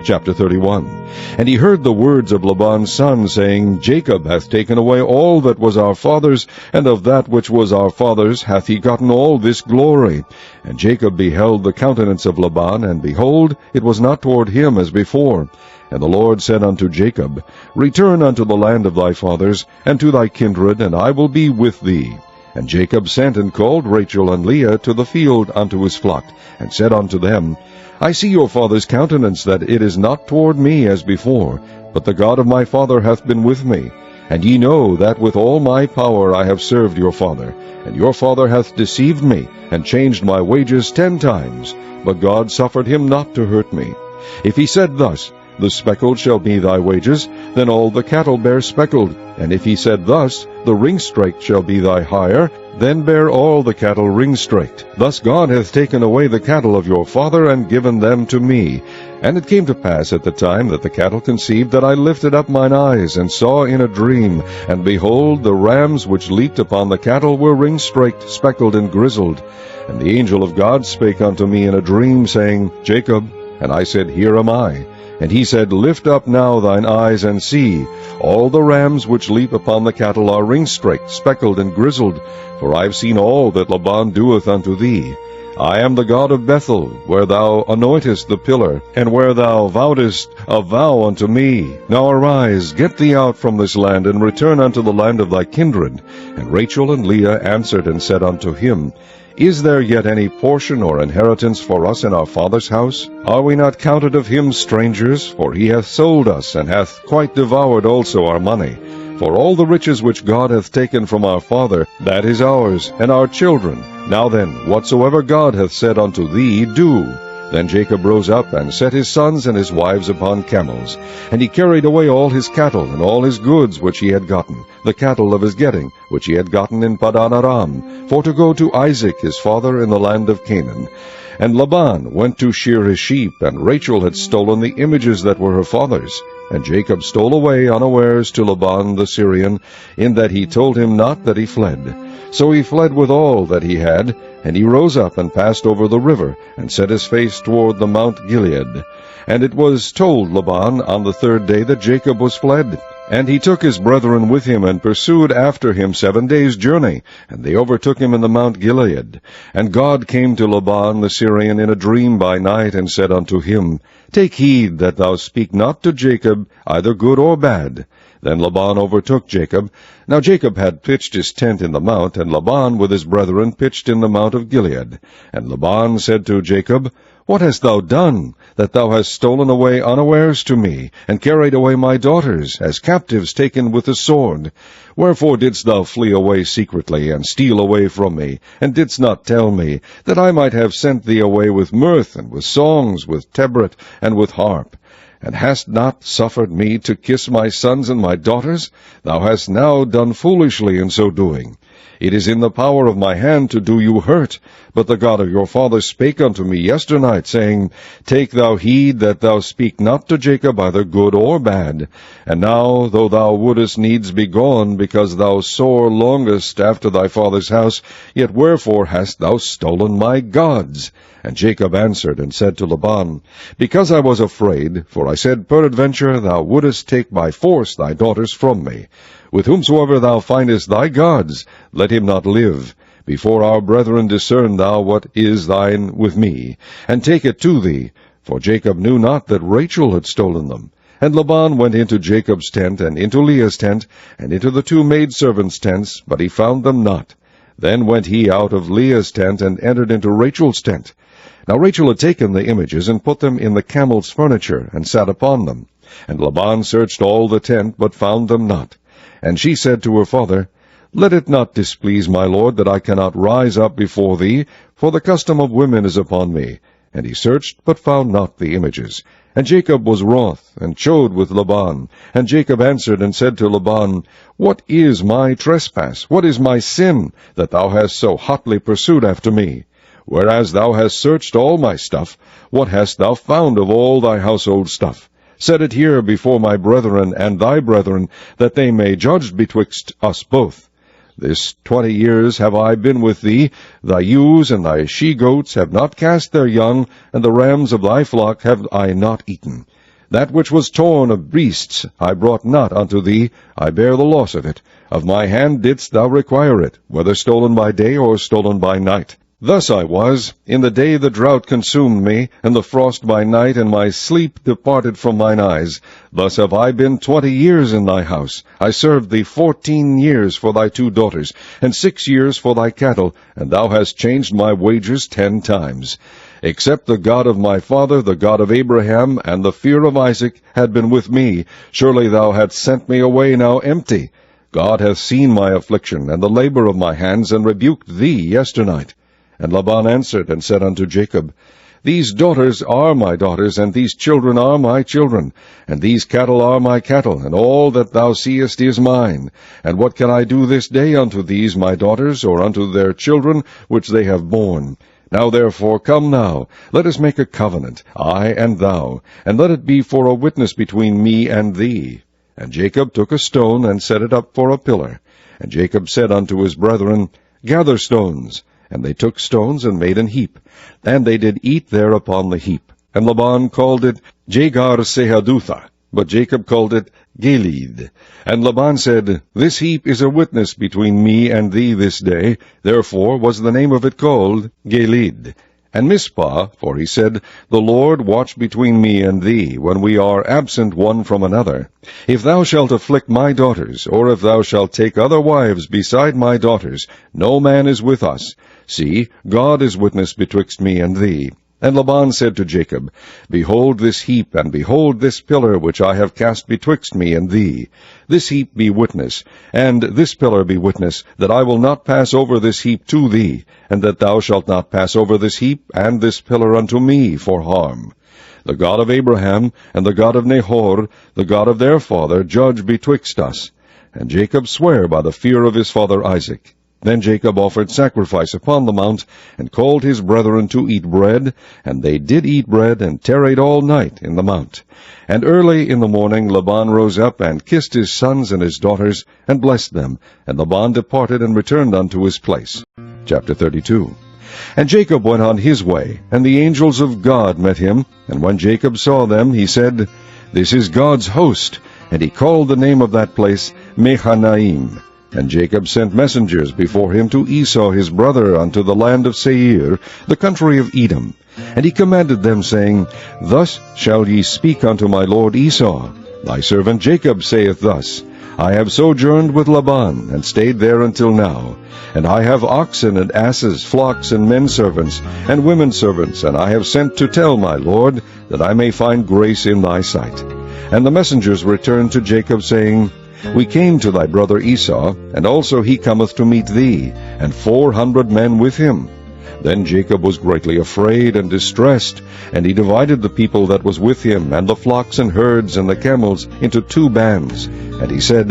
Chapter 31. And he heard the words of Laban's son, saying, Jacob hath taken away all that was our father's, and of that which was our father's hath he gotten all this glory. And Jacob beheld the countenance of Laban, and behold, it was not toward him as before. And the Lord said unto Jacob, Return unto the land of thy fathers, and to thy kindred, and I will be with thee. And Jacob sent and called Rachel and Leah to the field unto his flock, and said unto them, I see your father's countenance, that it is not toward me as before, but the God of my father hath been with me. And ye know that with all my power I have served your father. And your father hath deceived me, and changed my wages 10 times. But God suffered him not to hurt me. If he said thus, The speckled shall be thy wages, then all the cattle bear speckled. And if he said thus, The ring-straked shall be thy hire, then bear all the cattle ring-straked. Thus God hath taken away the cattle of your father, and given them to me. And it came to pass at the time that the cattle conceived, that I lifted up mine eyes, and saw in a dream, and behold, the rams which leaped upon the cattle were ring-straked, speckled, and grizzled. And the angel of God spake unto me in a dream, saying, Jacob. And I said, Here am I. And he said, Lift up now thine eyes, and see. All the rams which leap upon the cattle are ring-straked, speckled, and grizzled. For I have seen all that Laban doeth unto thee. I am the God of Bethel, where thou anointest the pillar, and where thou vowedest a vow unto me. Now arise, get thee out from this land, and return unto the land of thy kindred. And Rachel and Leah answered and said unto him, Is there yet any portion or inheritance for us in our father's house? Are we not counted of him strangers? For he hath sold us, and hath quite devoured also our money. For all the riches which God hath taken from our father, that is ours, and our children. Now then, whatsoever God hath said unto thee, do. Then Jacob rose up, and set his sons and his wives upon camels. And he carried away all his cattle, and all his goods which he had gotten, the cattle of his getting, which he had gotten in Padan Aram, for to go to Isaac his father in the land of Canaan. And Laban went to shear his sheep, and Rachel had stolen the images that were her father's. And Jacob stole away unawares to Laban the Syrian, in that he told him not that he fled. So he fled with all that he had, and he rose up and passed over the river, and set his face toward the Mount Gilead. And it was told Laban on the 3rd day that Jacob was fled. And he took his brethren with him, and pursued after him 7 days' journey, and they overtook him in the Mount Gilead. And God came to Laban the Syrian in a dream by night, and said unto him, Take heed that thou speak not to Jacob, either good or bad. Then Laban overtook Jacob. Now Jacob had pitched his tent in the mount, and Laban with his brethren pitched in the mount of Gilead. And Laban said to Jacob, What hast thou done, that thou hast stolen away unawares to me, and carried away my daughters, as captives taken with the sword? Wherefore didst thou flee away secretly, and steal away from me, and didst not tell me, that I might have sent thee away with mirth, and with songs, with tabret, and with harp? And hast not suffered me to kiss my sons and my daughters? Thou hast now done foolishly in so doing. It is in the power of my hand to do you hurt. But the God of your father spake unto me yesternight, saying, Take thou heed that thou speak not to Jacob either good or bad. And now, though thou wouldest needs be gone, because thou sore longest after thy father's house, yet wherefore hast thou stolen my gods? And Jacob answered and said to Laban, Because I was afraid, for I said, Peradventure thou wouldest take by force thy daughters from me. With whomsoever thou findest thy gods, let him not live. Before our brethren discern thou what is thine with me, and take it to thee. For Jacob knew not that Rachel had stolen them. And Laban went into Jacob's tent, and into Leah's tent, and into the 2 maidservants' tents, but he found them not. Then went he out of Leah's tent, and entered into Rachel's tent. Now Rachel had taken the images, and put them in the camel's furniture, and sat upon them. And Laban searched all the tent, but found them not. And she said to her father, Let it not displease my lord, that I cannot rise up before thee, for the custom of women is upon me. And he searched, but found not the images. And Jacob was wroth, and chode with Laban. And Jacob answered and said to Laban, What is my trespass? What is my sin, that thou hast so hotly pursued after me? Whereas thou hast searched all my stuff, what hast thou found of all thy household stuff? Set it here before my brethren and thy brethren, that they may judge betwixt us both. This 20 years have I been with thee. Thy ewes and thy she-goats have not cast their young, and the rams of thy flock have I not eaten. That which was torn of beasts I brought not unto thee, I bear the loss of it. Of my hand didst thou require it, whether stolen by day or stolen by night. Thus I was, in the day the drought consumed me, and the frost by night, and my sleep departed from mine eyes. Thus have I been 20 years in thy house. I served thee 14 years for thy 2 daughters, and 6 years for thy cattle, and thou hast changed my wages 10 times. Except the God of my father, the God of Abraham, and the fear of Isaac had been with me, surely thou hadst sent me away now empty. God hath seen my affliction, and the labor of my hands, and rebuked thee yesternight. And Laban answered and said unto Jacob, These daughters are my daughters, and these children are my children, and these cattle are my cattle, and all that thou seest is mine. And what can I do this day unto these my daughters, or unto their children which they have borne? Now therefore come now, let us make a covenant, I and thou, and let it be for a witness between me and thee. And Jacob took a stone, and set it up for a pillar. And Jacob said unto his brethren, Gather stones. And they took stones, and made an heap. And they did eat there upon the heap. And Laban called it Jegar-sahadutha, but Jacob called it Gilead. And Laban said, This heap is a witness between me and thee this day. Therefore was the name of it called Gilead. And Mizpah, for he said, The Lord watch between me and thee, when we are absent one from another. If thou shalt afflict my daughters, or if thou shalt take other wives beside my daughters, no man is with us. See, God is witness betwixt me and thee. And Laban said to Jacob, Behold this heap, and behold this pillar which I have cast betwixt me and thee. This heap be witness, and this pillar be witness, that I will not pass over this heap to thee, and that thou shalt not pass over this heap and this pillar unto me for harm. The God of Abraham, and the God of Nahor, the God of their father, judge betwixt us. And Jacob sware by the fear of his father Isaac. Then Jacob offered sacrifice upon the mount, and called his brethren to eat bread. And they did eat bread, and tarried all night in the mount. And early in the morning Laban rose up, and kissed his sons and his daughters, and blessed them. And Laban departed, and returned unto his place. Chapter 32. And Jacob went on his way, and the angels of God met him. And when Jacob saw them, he said, This is God's host. And he called the name of that place Mahanaim. And Jacob sent messengers before him to Esau his brother unto the land of Seir, the country of Edom. And he commanded them, saying, Thus shall ye speak unto my lord Esau. Thy servant Jacob saith thus, I have sojourned with Laban, and stayed there until now. And I have oxen and asses, flocks and men servants, and women servants, and I have sent to tell my lord, that I may find grace in thy sight. And the messengers returned to Jacob, saying, We came to thy brother Esau, and also he cometh to meet thee, and 400 men with him. Then Jacob was greatly afraid and distressed, and he divided the people that was with him, and the flocks and herds and the camels, into 2 bands. And he said,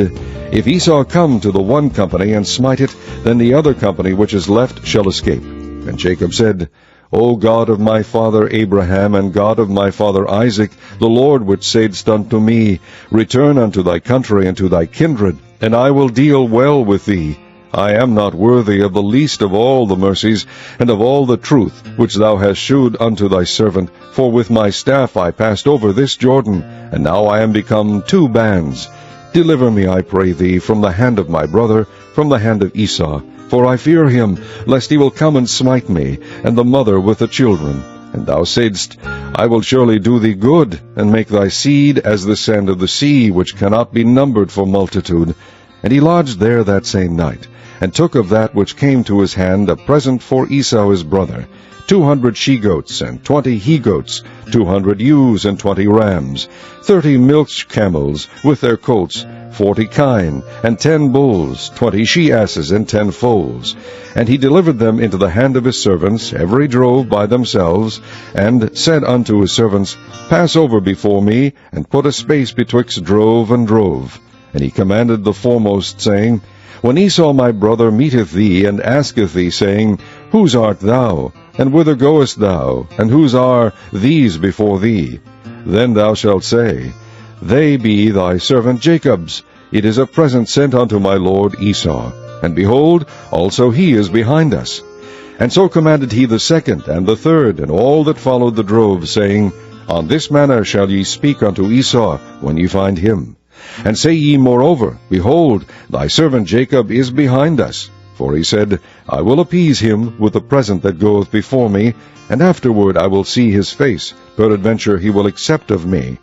If Esau come to the one company and smite it, then the other company which is left shall escape. And Jacob said, O God of my father Abraham, and God of my father Isaac, the Lord which saidst unto me, Return unto thy country and to thy kindred, and I will deal well with thee. I am not worthy of the least of all the mercies, and of all the truth which thou hast shewed unto thy servant. For with my staff I passed over this Jordan, and now I am become 2 bands. Deliver me, I pray thee, from the hand of my brother, from the hand of Esau. For I fear him, lest he will come and smite me, and the mother with the children. And thou saidst, I will surely do thee good, and make thy seed as the sand of the sea, which cannot be numbered for multitude. And he lodged there that same night, and took of that which came to his hand a present for Esau his brother, 200 she-goats, and 20 he-goats, 200 ewes, and 20 rams, 30 milch camels with their colts, 40 kine, and 10 bulls, 20 she-asses, and 10 foals. And he delivered them into the hand of his servants, every drove by themselves, and said unto his servants, Pass over before me, and put a space betwixt drove and drove. And he commanded the foremost, saying, When Esau my brother meeteth thee, and asketh thee, saying, Whose art thou? And whither goest thou? And whose are these before thee? Then thou shalt say, They be thy servant Jacob's. It is a present sent unto my lord Esau. And behold, also he is behind us. And so commanded he the second and the third, and all that followed the drove, saying, On this manner shall ye speak unto Esau when ye find him. And say ye moreover, Behold, thy servant Jacob is behind us. For he said, I will appease him with the present that goeth before me, and afterward I will see his face, peradventure he will accept of me.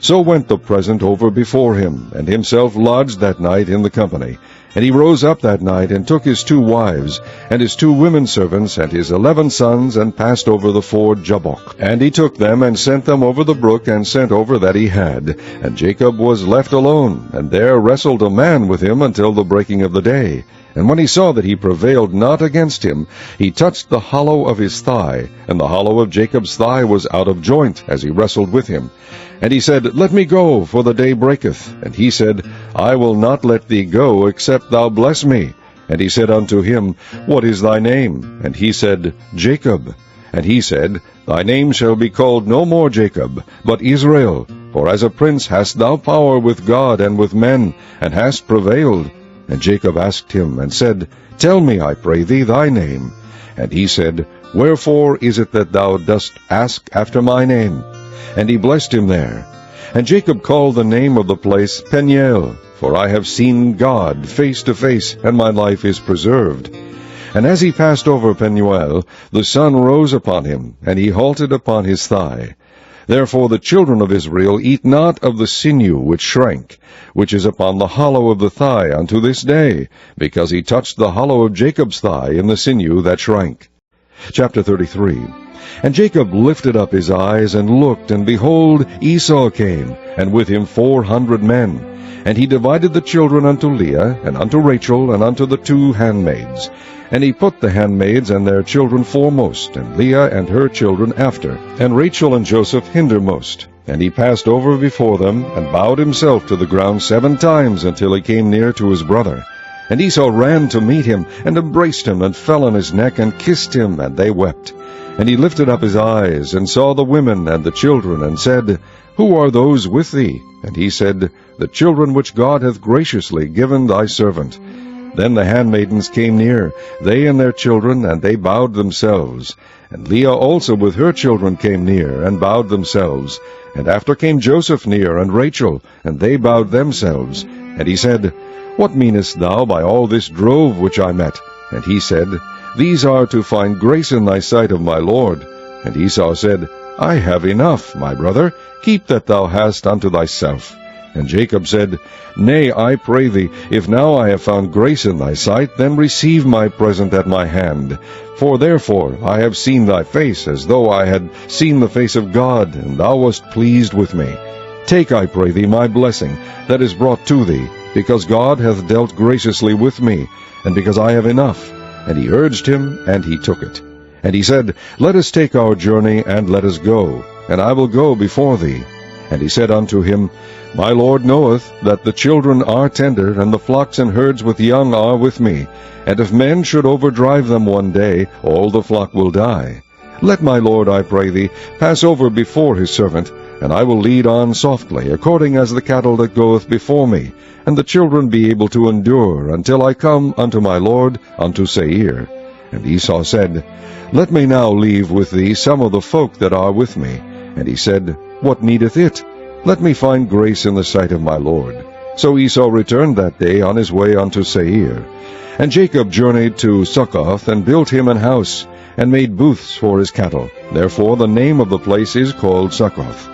So went the present over before him, and himself lodged that night in the company. And he rose up that night, and took his 2 wives, and his 2 women servants, and his 11 sons, and passed over the ford Jabbok. And he took them, and sent them over the brook, and sent over that he had. And Jacob was left alone, and there wrestled a man with him until the breaking of the day. And when he saw that he prevailed not against him, he touched the hollow of his thigh, and the hollow of Jacob's thigh was out of joint, as he wrestled with him. And he said, Let me go, for the day breaketh. And he said, I will not let thee go, except thou bless me. And he said unto him, What is thy name? And he said, Jacob. And he said, Thy name shall be called no more Jacob, but Israel. For as a prince hast thou power with God and with men, and hast prevailed. And Jacob asked him, and said, Tell me, I pray thee, thy name. And he said, Wherefore is it that thou dost ask after my name? And he blessed him there. And Jacob called the name of the place Peniel, for I have seen God face to face, and my life is preserved. And as he passed over Peniel, the sun rose upon him, and he halted upon his thigh. Therefore the children of Israel eat not of the sinew which shrank, which is upon the hollow of the thigh unto this day, because he touched the hollow of Jacob's thigh in the sinew that shrank. Chapter 33. And Jacob lifted up his eyes, and looked, and behold, Esau came, and with him 400 men. And he divided the children unto Leah, and unto Rachel, and unto the 2 handmaids. And he put the handmaids and their children foremost, and Leah and her children after, and Rachel and Joseph hindermost. And he passed over before them, and bowed himself to the ground 7 times, until he came near to his brother. And Esau ran to meet him, and embraced him, and fell on his neck, and kissed him, and they wept. And he lifted up his eyes, and saw the women and the children, and said, Who are those with thee? And he said, The children which God hath graciously given thy servant. Then the handmaidens came near, they and their children, and they bowed themselves. And Leah also with her children came near, and bowed themselves. And after came Joseph near, and Rachel, and they bowed themselves. And he said, What meanest thou by all this drove which I met? And he said, These are to find grace in thy sight of my Lord. And Esau said, I have enough, my brother, keep that thou hast unto thyself. And Jacob said, Nay, I pray thee, if now I have found grace in thy sight, then receive my present at my hand. For therefore I have seen thy face, as though I had seen the face of God, and thou wast pleased with me. Take, I pray thee, my blessing that is brought to thee, because God hath dealt graciously with me, and because I have enough. And he urged him, and he took it. And he said, Let us take our journey, and let us go, and I will go before thee. And he said unto him, My Lord knoweth that the children are tender, and the flocks and herds with young are with me. And if men should overdrive them one day, all the flock will die. Let my Lord, I pray thee, pass over before his servant, and I will lead on softly, according as the cattle that goeth before me, and the children be able to endure, until I come unto my Lord, unto Seir. And Esau said, Let me now leave with thee some of the folk that are with me. And he said, What needeth it? Let me find grace in the sight of my Lord. So Esau returned that day on his way unto Seir. And Jacob journeyed to Succoth, and built him an house, and made booths for his cattle. Therefore the name of the place is called Succoth.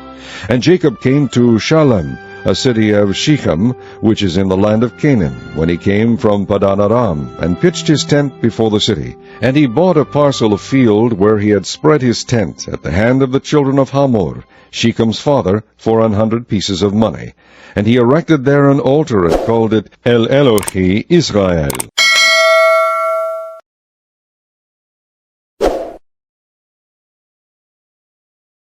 And Jacob came to Shalem, a city of Shechem, which is in the land of Canaan, when he came from Padan Aram, and pitched his tent before the city. And he bought a parcel of field where he had spread his tent at the hand of the children of Hamor, Shechem's father, for 100 pieces of money. And he erected there an altar, and called it El Elohi Israel.